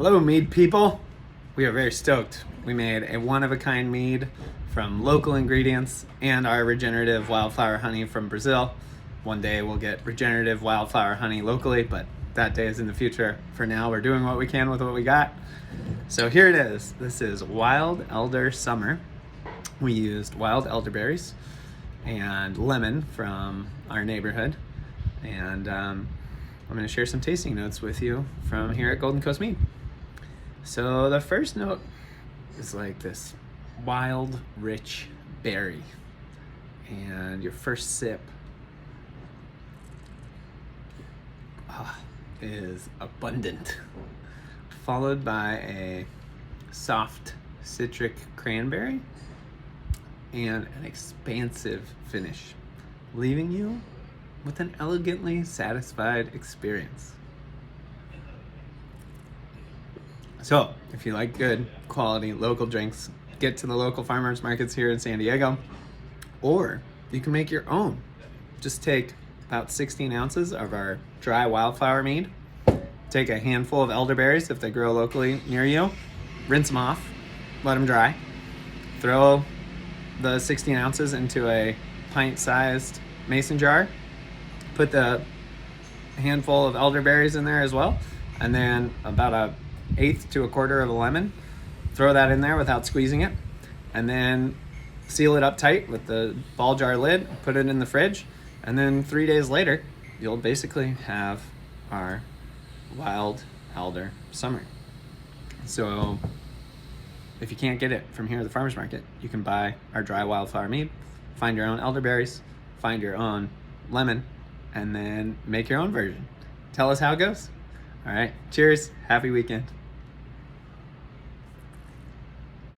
Hello, mead people. We are very stoked. We made a one-of-a-kind mead from local ingredients and our regenerative wildflower honey from Brazil. One day we'll get regenerative wildflower honey locally, but that day is in the future. For now, we're doing what we can with what we got. So here it is. This is Wild Elder Summer. We used wild elderberries and lemon from our neighborhood. And I'm going to share some tasting notes with you from here at Golden Coast Mead. So the first note is like this wild, rich berry. And your first sip is abundant, followed by a soft citric cranberry and an expansive finish, leaving you with an elegantly satisfied experience. So, if you like good quality local drinks, get to the local farmers markets here in San Diego, or you can make your own. Just take about 16 ounces of our dry wildflower mead, take a handful of elderberries if they grow locally near you, rinse them off, let them dry, throw the 16 ounces into a pint-sized mason jar, put the handful of elderberries in there as well, and then about an eighth to a quarter of a lemon. Throw that in there without squeezing it, and then seal it up tight with the ball jar lid, put it in the fridge, and then 3 days later, you'll basically have our wild elder summer. So if you can't get it from here at the farmer's market, you can buy our dry wildflower mead, find your own elderberries, find your own lemon, and then make your own version. Tell us how it goes. All right, cheers, happy weekend.